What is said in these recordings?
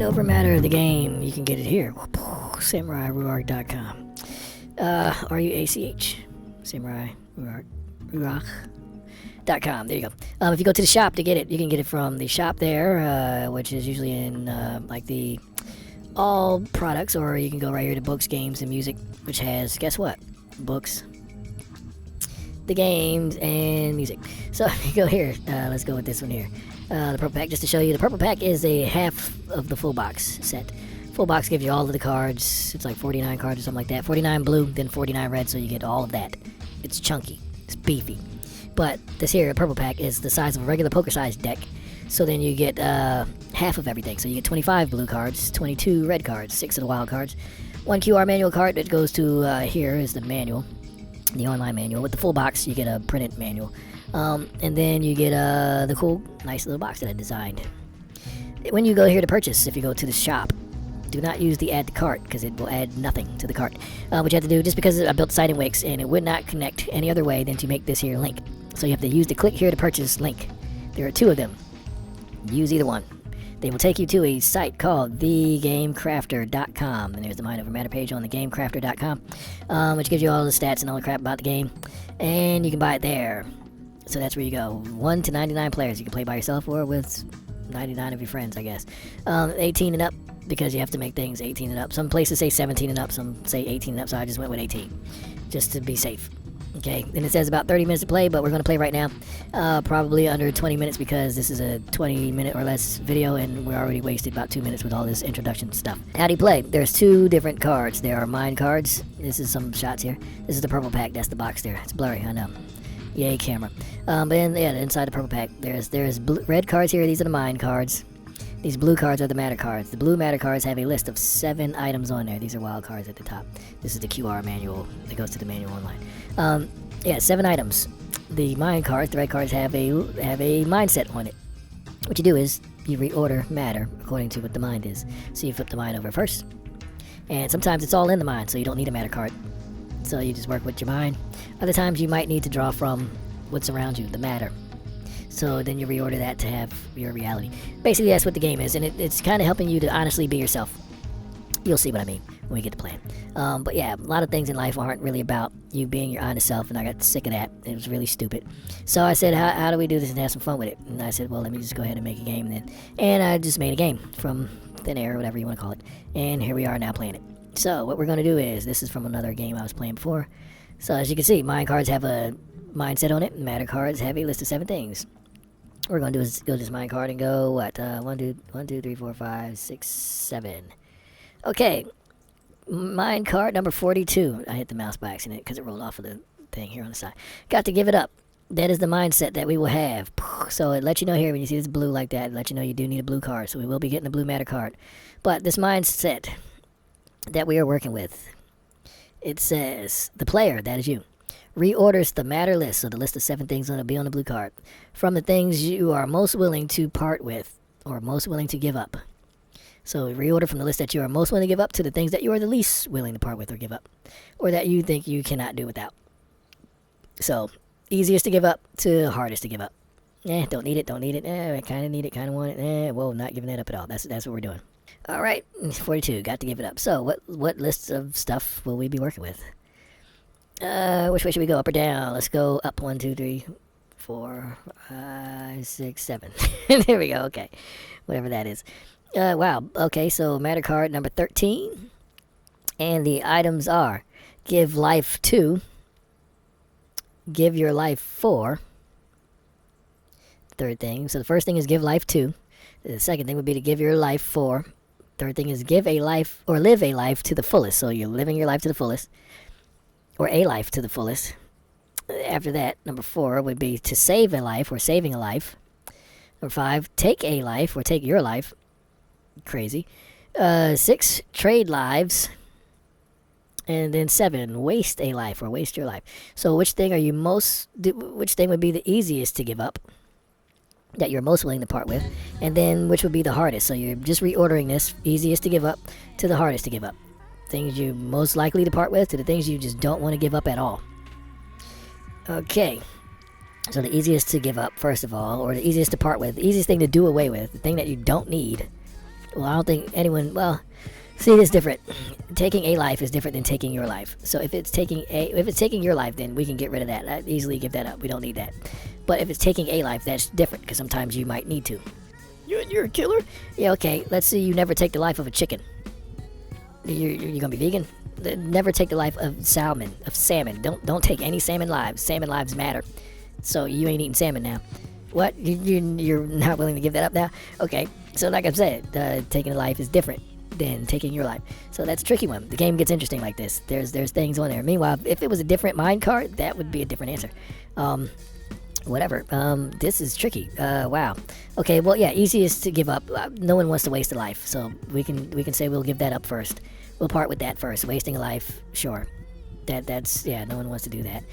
over matter of the game, you can get it here. SamuraiRuark.com. RUACH. Samurai Ruark.com. There you go. If you go to the shop to get it, you can get it from the shop there, which is usually in like the all products, or you can go right here to books, games, and music, which has, guess what? Books, the games, and music. So if you go here, let's go with this one here. The purple pack, just to show you, the purple pack is a half of the full box set. Full box gives you all of the cards. It's like 49 cards or something like that. 49 blue, then 49 red, so you get all of that. It's chunky. It's beefy. But this here, purple pack, is the size of a regular poker size deck. So then you get half of everything. So you get 25 blue cards, 22 red cards, 6 of the wild cards. 1 QR manual card that goes to here is the manual, the online manual. With the full box, you get a printed manual. And then you get the cool, nice little box that I designed. When you go here to purchase, if you go to the shop, do not use the add to cart, because it will add nothing to the cart. What you have to do, just because I built the site in Wix, and it would not connect any other way than to make this here link. So you have to use the click here to purchase link. There are 2 of them. Use either one. They will take you to a site called thegamecrafter.com, and there's the Mind Over Matter page on thegamecrafter.com, which gives you all the stats and all the crap about the game, and you can buy it there. So that's where you go. 1 to 99 players. You can play by yourself or with 99 of your friends, I guess. 18 and up, because you have to make things 18 and up. Some places say 17 and up, some say 18 and up, so I just went with 18, just to be safe. Okay, and it says about 30 minutes to play, but we're going to play right now. Probably under 20 minutes, because this is a 20-minute or less video, and we're already wasted about 2 minutes with all this introduction stuff. How do you play? There's 2 different cards. There are mine cards. This is some shots here. This is the purple pack. That's the box there. It's blurry, I know. Yay, camera. But then, yeah, inside the purple pack, there's red cards here. These are the mine cards. These blue cards are the matter cards. The blue matter cards have a list of 7 items on there. These are wild cards at the top. This is the QR manual that goes to the manual online. Yeah, 7 items. The mine cards, the red cards, have a mindset on it. What you do is you reorder matter according to what the mind is. So you flip the mind over first, and sometimes it's all in the mind, so you don't need a matter card. So you just work with your mind. Other times you might need to draw from what's around you, the matter. So then you reorder that to have your reality. Basically, that's what the game is, and it's kind of helping you to honestly be yourself. You'll see what I mean when we get to playing. But yeah, a lot of things in life aren't really about you being your honest self, and I got sick of that. It was really stupid. So I said, how do we do this and have some fun with it? And I said, well, let me just go ahead and make a game then. And I just made a game from thin air, or whatever you want to call it. And here we are now playing it. So what we're going to do is, this is from another game I was playing before. So as you can see, mine cards have a mindset on it. Matter cards have a list of 7 things. What we're going to do is go to this mine card and go, what, 1, 2, 3, 4, 5, 6, 7. Okay, mine card number 42. I hit the mouse by accident because it rolled off of the thing here on the side. Got to give it up. That is the mindset that we will have. So it lets you know here, when you see this blue like that, it lets you know you do need a blue card. So we will be getting a blue matter card. But this mindset that we are working with, it says the player, that is you, reorders the matter list, so the list of 7 things going to be on the blue card, from the things you are most willing to part with or most willing to give up. So reorder from the list that you are most willing to give up to the things that you are the least willing to part with or give up, or that you think you cannot do without. So easiest to give up to hardest to give up. Don't need it, I kind of need it, kind of want it, well, not giving that up at all. That's what we're doing. All right, 42, got to give it up. So what lists of stuff will we be working with? Which way should we go, up or down? Let's go up. 1, 2, 3, 4, 5, 6, 7. There we go. Okay, whatever that is. Wow. Okay, so matter card number 13, and the items are: give life 2, give your life 4. Third thing. So the first thing is give life 2. The second thing would be to give your life 4. Third thing is give a life, or live a life to the fullest. So you're living your life to the fullest, or a life to the fullest. After that, number 4 would be to save a life, or saving a life. Number 5, take a life, or take your life. Crazy. 6, trade lives. And then 7, waste a life, or waste your life. So which thing would be the easiest to give up, that you're most willing to part with, and then which would be the hardest? So you're just reordering this, easiest to give up to the hardest to give up. Things you're most likely to part with to the things you just don't want to give up at all. Okay, so the easiest to give up, first of all, or the easiest to part with, the easiest thing to do away with, the thing that you don't need, Well, I don't think anyone. Well, see, it's different. Taking a life is different than taking your life. So if it's taking your life, then we can get rid of that. I'd easily give that up. We don't need that. But if it's taking a life, that's different because sometimes you might need to. You're a killer? Yeah, okay. Let's say you never take the life of a chicken. You're gonna be vegan? Never take the life of salmon. Don't take any salmon lives. Salmon lives matter. So you ain't eating salmon now. What? You're not willing to give that up now? Okay. So like I've said, taking a life is different than taking your life. So that's a tricky one. The game gets interesting like this. There's things on there. Meanwhile, if it was a different mind card, that would be a different answer. Whatever. This is tricky. Wow. Okay. Well, yeah. Easiest to give up. No one wants to waste a life, so we can say we'll give that up first. We'll part with that first. Wasting a life, sure. That's yeah. No one wants to do that.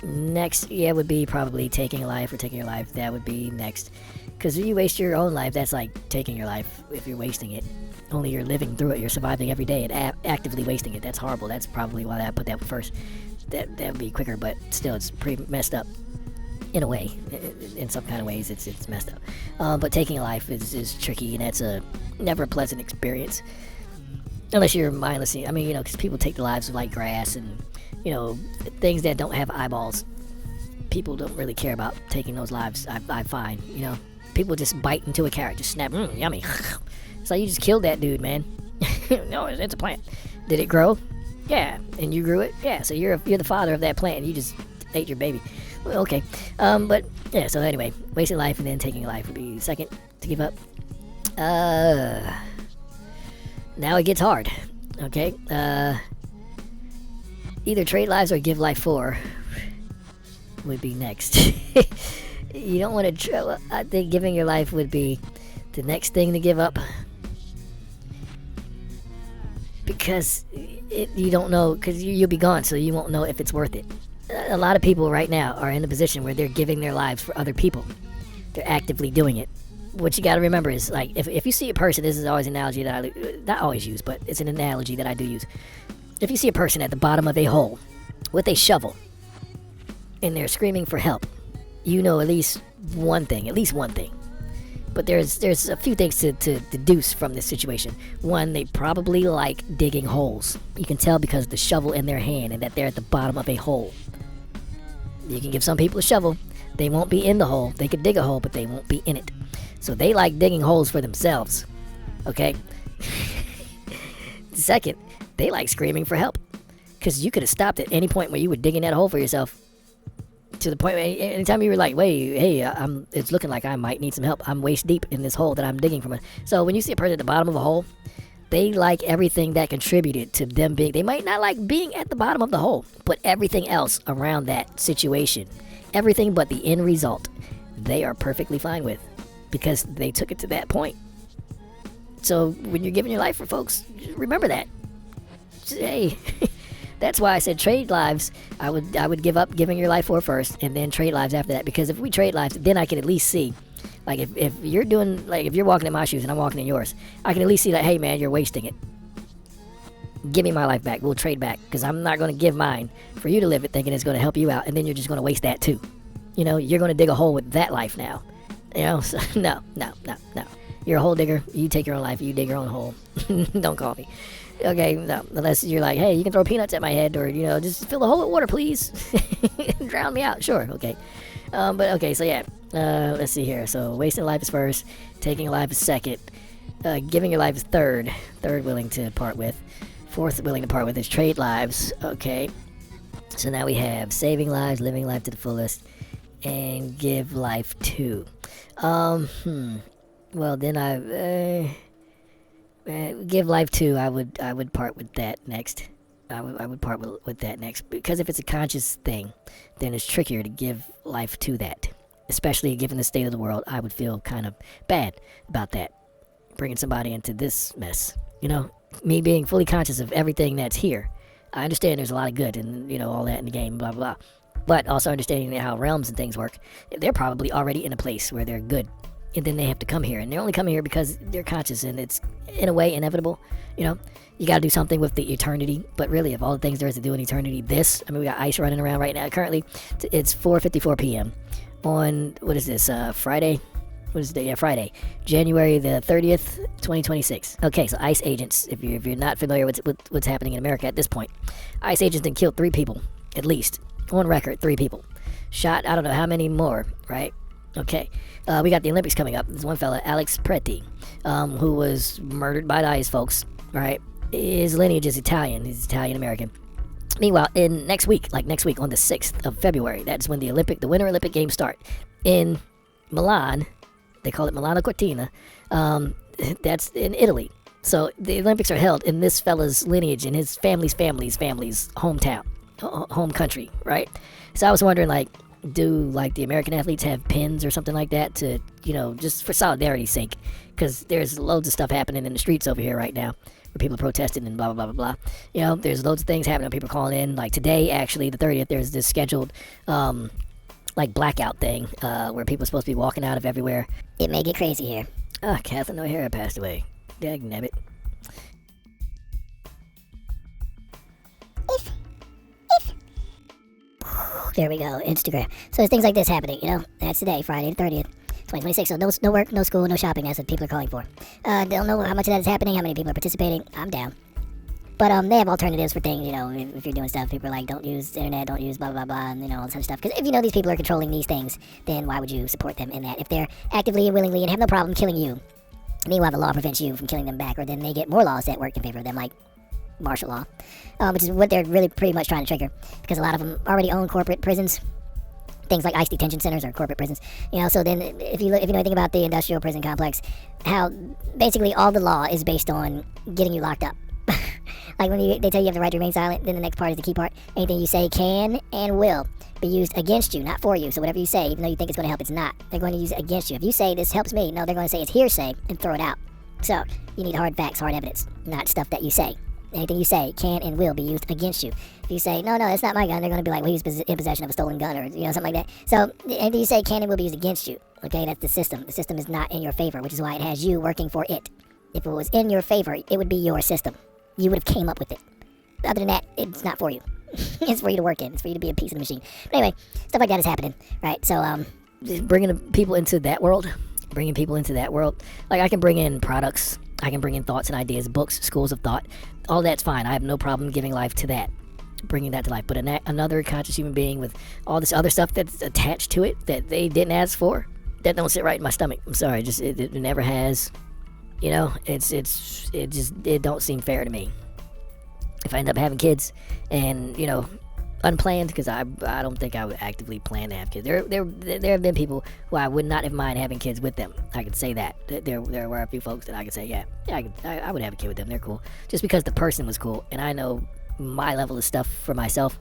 Next, yeah, would be probably taking a life or taking your life. That would be next. Because if you waste your own life, that's like taking your life if you're wasting it. Only you're living through it. You're surviving every day and actively wasting it. That's horrible. That's probably why I put that first. That would be quicker, but still, it's pretty messed up. In a way. In some kind of ways, it's messed up. But taking a life is tricky, and that's never a pleasant experience. Unless you're mindless. I mean, because people take the lives of like grass and, things that don't have eyeballs. People don't really care about taking those lives, I find, People just bite into a carrot, just snap, yummy. It's like you just killed that dude, man. No, it's a plant. Did it grow? Yeah. And you grew it? Yeah. So you're the father of that plant, and you just ate your baby. Well, okay. But, yeah, so anyway, wasting life and then taking a life would be second to give up. Now it gets hard. Okay. Either trade lives or give life 4 would be next. You don't want to. I think giving your life would be the next thing to give up, because you don't know, because you'll be gone, so you won't know if it's worth it. A lot of people right now are in a position where they're giving their lives for other people. They're actively doing it. What you got to remember is, like, if you see a person, this is always an analogy that I not always use, but it's an analogy that I do use. If you see a person at the bottom of a hole with a shovel and they're screaming for help, you know at least one thing. But there's a few things to deduce from this situation. One, they probably like digging holes. You can tell because of the shovel in their hand and that they're at the bottom of a hole. You can give some people a shovel. They won't be in the hole. They could dig a hole, but they won't be in it. So they like digging holes for themselves. Okay? Second, they like screaming for help. Because you could have stopped at any point where you were digging that hole for yourself. To the point where anytime you were like, wait, hey, it's looking like I might need some help. I'm waist deep in this hole that I'm digging from. So when you see a person at the bottom of a hole, they like everything that contributed to them being. They might not like being at the bottom of the hole, but everything else around that situation, everything but the end result, they are perfectly fine with, because they took it to that point. So when you're giving your life for folks, just remember that. Just, hey. That's why I said trade lives. I would give up giving your life for first, and then trade lives after that. Because if we trade lives, then I can at least see, like, if you're doing, like, if you're walking in my shoes and I'm walking in yours, I can at least see that, hey man, you're wasting it. Give me my life back. We'll trade back, because I'm not going to give mine for you to live it thinking it's going to help you out, and then you're just going to waste that too. You're going to dig a hole with that life now. So, no. You're a hole digger. You take your own life. You dig your own hole. Don't call me. Okay, no, unless you're like, hey, you can throw peanuts at my head, or, just fill the hole with water, please. Drown me out. Sure, okay. But, okay, so yeah. Let's see here. So, wasting life is first. Taking a life is second. Giving your life is third. Third, willing to part with. Fourth, willing to part with is trade lives. Okay. So now we have saving lives, living life to the fullest, and give life to. Well, then give life to. I would part with that next. I would part with that next, because if it's a conscious thing, then it's trickier to give life to that. Especially given the state of the world, I would feel kind of bad about that, bringing somebody into this mess. Me being fully conscious of everything that's here. I understand there's a lot of good and all that in the game, blah blah blah. But also understanding how realms and things work, they're probably already in a place where they're good. And then they have to come here, and they only come here because they're conscious, and it's in a way inevitable. You got to do something with the eternity. But really, of all the things there is to do in eternity, we got ice running around right now. Currently, it's 4:54 p.m. on, what is this, Friday? What is the day? Yeah, Friday, January the 30th, 2026. Okay, so ICE agents, if you're not familiar with what's happening in America at this point, ICE agents then killed 3 people, at least. On record, 3 people. Shot, I don't know how many more, right? Okay, we got the Olympics coming up. There's one fella, Alex Preti, who was murdered by the ICE folks, right? His lineage is Italian. He's Italian-American. Meanwhile, next week on the 6th of February, that's when the Winter Olympic Games start. In Milan, they call it Milano Cortina, that's in Italy. So the Olympics are held in this fella's lineage, in his family's hometown, home country, right? So I was wondering, like, do like the American athletes have pins or something like that to, just for solidarity's sake? Because there's loads of stuff happening in the streets over here right now where people are protesting and blah, blah, blah, blah, blah. There's loads of things happening. People calling in. Like today, actually, the 30th, there's this scheduled like blackout thing where people are supposed to be walking out of everywhere. It may get crazy here. Kathleen O'Hara passed away. Dagnabbit. There we go, Instagram. So there's things like this happening, That's today, Friday the 30th, 2026. So no work, no school, no shopping. That's what people are calling for. Don't know how much of that is happening, how many people are participating. I'm down. But they have alternatives for things, if you're doing stuff. People are like, don't use the internet, don't use blah, blah, blah, and, all this other stuff. Because if you know these people are controlling these things, then why would you support them in that? If they're actively and willingly and have no problem killing you, meanwhile the law prevents you from killing them back, or then they get more laws that work in favor of them, like martial law, which is what they're really pretty much trying to trigger, because a lot of them already own corporate prisons. Things like ICE detention centers or corporate prisons, So then, if you know anything about the industrial prison complex, how basically all the law is based on getting you locked up. Like when they tell you have the right to remain silent, then the next part is the key part. Anything you say can and will be used against you, not for you. So whatever you say, even though you think it's going to help, it's not. They're going to use it against you. If you say this helps me, no, they're going to say it's hearsay and throw it out. So you need hard facts, hard evidence, not stuff that you say. Anything you say can and will be used against you. If you say, no, that's not my gun, they're going to be like, well, he's in possession of a stolen gun, or something like that. So anything you say can and will be used against you. Okay, that's the system. The system is not in your favor, which is why it has you working for it. If it was in your favor, it would be your system. You would have came up with it. Other than that, it's not for you. It's for you to work in. It's for you to be a piece of the machine. But anyway, stuff like that is happening, right? So, bringing people into that world. Like, I can bring in products. I can bring in thoughts and ideas, books, schools of thought. All that's fine. I have no problem giving life to that. Bringing that to life. But another conscious human being with all this other stuff that's attached to it that they didn't ask for, that don't sit right in my stomach. I'm sorry. It never has. It don't seem fair to me. If I end up having kids and, unplanned, because I don't think I would actively plan to have kids. There have been people who I would not have mind having kids with them. I can say that. There were a few folks that I could say, yeah, I would have a kid with them. They're cool. Just because the person was cool, and I know my level of stuff for myself.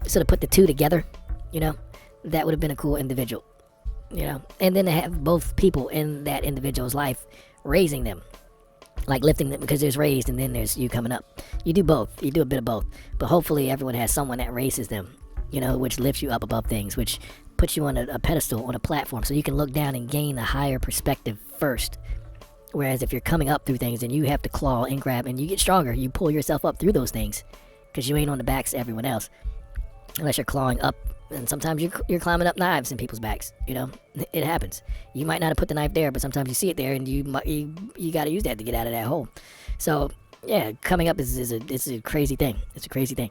So to put the two together, that would have been a cool individual, And then to have both people in that individual's life raising them. Like lifting them, because there's raised and then there's you coming up. You do both. You do a bit of both. But hopefully everyone has someone that raises them, which lifts you up above things, which puts you on a pedestal, on a platform, so you can look down and gain a higher perspective first. Whereas if you're coming up through things, then you have to claw and grab, and you get stronger. You pull yourself up through those things, because you ain't on the backs of everyone else. Unless you're clawing up, and sometimes you're climbing up knives in people's backs. It happens. You might not have put the knife there, but sometimes you see it there, and you got to use that to get out of that hole. So yeah, coming up is a crazy thing. It's a crazy thing.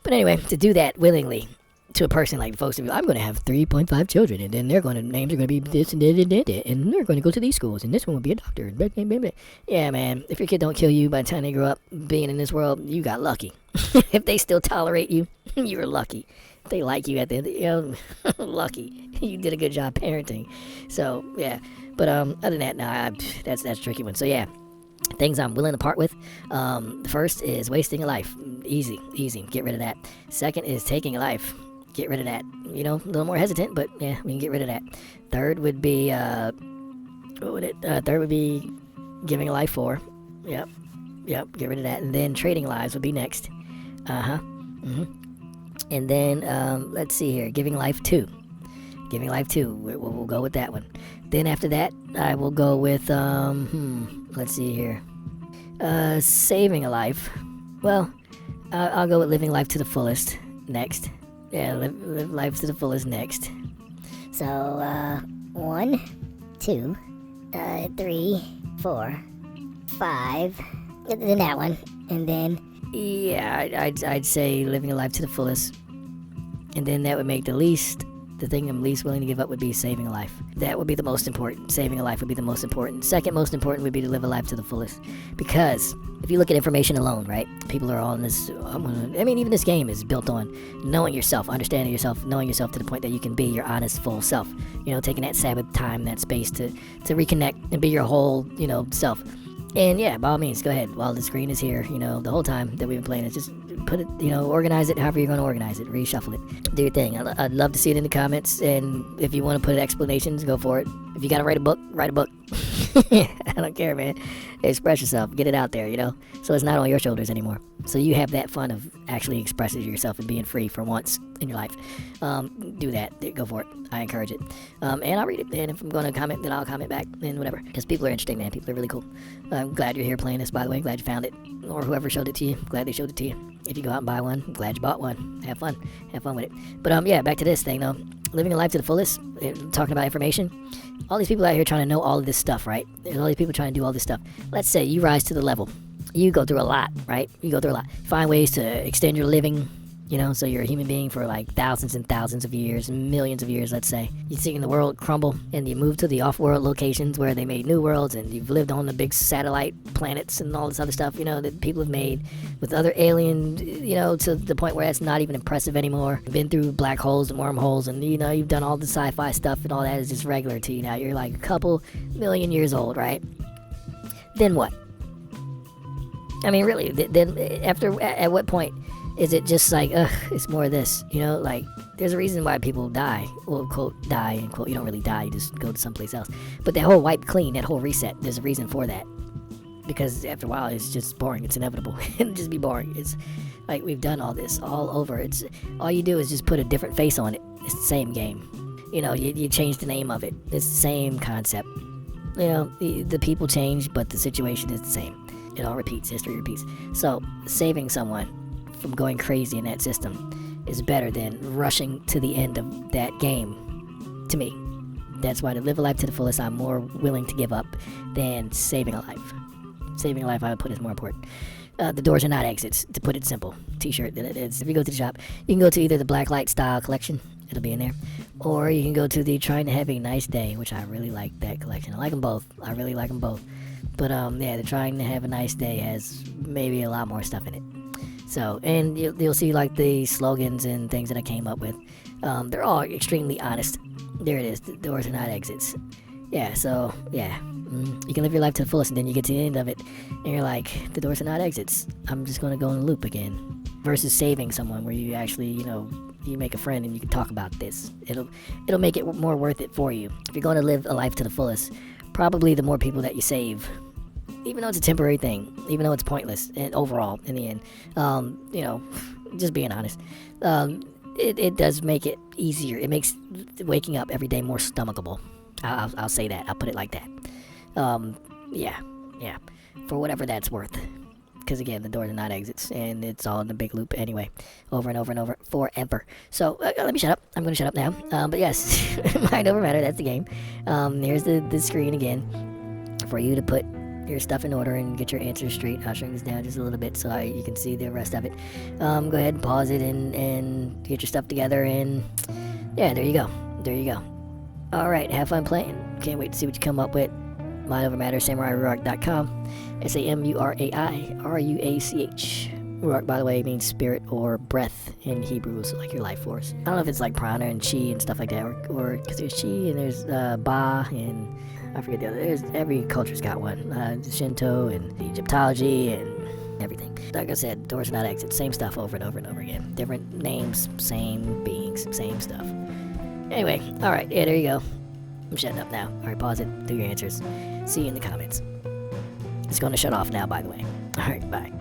But anyway, to do that willingly to a person like folks, I'm going to have 3.5 children, and then names are going to be this and that, and they're going to go to these schools, and this one will be a doctor. Yeah, man. If your kid don't kill you by the time they grow up being in this world, you got lucky. If they still tolerate you, you're lucky. If they like you at the end, lucky. You did a good job parenting. So yeah. But other than that, that's a tricky one. So yeah. Things I'm willing to part with. The first is wasting a life. Easy. Get rid of that. Second is taking a life. Get rid of that. A little more hesitant, but yeah, we can get rid of that. Third would be third would be giving a life for. Yep. Get rid of that. And then trading lives would be next. And then let's see here. Giving life to. We'll go with that one. Then after that, I will go with let's see here. Saving a life. Well, I'll go with living life to the fullest next. Yeah, live life to the fullest next. So, 1, 2, 3, 4, 5. Then that one. And then Yeah, I'd say living a life to the fullest. And then that would make the thing I'm least willing to give up would be saving a life. That would be the most important. Saving a life would be the most important. Second most important would be to live a life to the fullest. Because if you look at information alone, right? People are on this, even this game is built on knowing yourself, understanding yourself, knowing yourself to the point that you can be your honest, full self. Taking that Sabbath time, that space to reconnect and be your whole, self. And yeah, by all means, go ahead. While the screen is here, the whole time that we've been playing it, just put it, organize it however you're going to organize it. Reshuffle it. Do your thing. I'd love to see it in the comments. And if you want to put explanations, go for it. If you got to write a book, write a book. I don't care, man. Express yourself. Get it out there, So it's not on your shoulders anymore. So you have that fun of actually expressing yourself and being free for once in your life. Do that. Go for it. I encourage it. And I'll read it. And if I'm going to comment, then I'll comment back and whatever. Because people are interesting, man. People are really cool. I'm glad you're here playing this, by the way. Glad you found it. Or whoever showed it to you. Glad they showed it to you. If you go out and buy one, I'm glad you bought one. Have fun. Have fun with it. But yeah, back to this thing, though. Living a life to the fullest. Talking about information. All these people out here trying to know all of this stuff, right? There's all these people trying to do all this stuff. Let's say you rise to the level. You go through a lot, right? You go through a lot. Find ways to extend your living, so you're a human being for like thousands and thousands of years, millions of years, let's say. You're seeing the world crumble, and you move to the off-world locations where they made new worlds, and you've lived on the big satellite planets and all this other stuff, that people have made with other aliens, to the point where that's not even impressive anymore. Been through black holes and wormholes, and, you've done all the sci-fi stuff, and all that is just regular to you now. You're like a couple million years old, right? Then what? I mean, really, then at what point is it just like, it's more of this, like, there's a reason why people die. Well, quote, die, and quote, you don't really die, you just go to someplace else. But that whole wipe clean, that whole reset, there's a reason for that. Because after a while, it's just boring, it's inevitable. It'll just be boring. It's like, we've done all this, all over. All you do is just put a different face on it. It's the same game. You change the name of it. It's the same concept. The people change, but the situation is the same. It all repeats, history repeats. So, saving someone from going crazy in that system is better than rushing to the end of that game, to me. That's why to live a life to the fullest, I'm more willing to give up than saving a life. Saving a life, I would put, is more important. The doors are not exits, to put it simple. T-shirt, if you go to the shop, you can go to either the Blacklight Style collection, it'll be in there, or you can go to the Trying to Have a Nice Day, which I really like that collection. I like them both. I really like them both. But yeah, the Trying to Have a Nice Day has maybe a lot more stuff in it. So, and you'll see like the slogans and things that I came up with. They're all extremely honest. There it is. The doors are not exits. Yeah, so, yeah. You can live your life to the fullest, and then you get to the end of it, and you're like, the doors are not exits. I'm just going to go in a loop again. Versus saving someone where you actually, you make a friend and you can talk about this. It'll make it more worth it for you. If you're going to live a life to the fullest, probably the more people that you save, even though it's a temporary thing, even though it's pointless and overall in the end, just being honest, it does make it easier. It makes waking up every day more stomachable. I'll say that. I'll put it like that. Yeah, for whatever that's worth. Because again, the doors are not exits, and it's all in the big loop anyway, over and over and over, forever. So, let me shut up. I'm going to shut up now. But yes, mind over matter, that's the game. Here's the screen again, for you to put your stuff in order and get your answers straight. I'll shrink this down just a little bit so you can see the rest of it. Go ahead and pause it and get your stuff together, and yeah, there you go. Alright, have fun playing. Can't wait to see what you come up with. Mind over matter, SamuraiRuach.com. SAMURAIRUACH. Ruach, by the way, means spirit or breath in Hebrew, so like your life force. I don't know if it's like prana and chi and stuff like that, or because there's chi and there's ba, and I forget the other. Every culture's got one. Shinto and Egyptology and everything. Like I said, doors are not exits. Same stuff over and over and over again. Different names, same beings, same stuff. Anyway, alright, yeah, there you go. I'm shutting up now. Alright, pause it, do your answers. See you in the comments. It's going to shut off now, by the way. Alright, bye.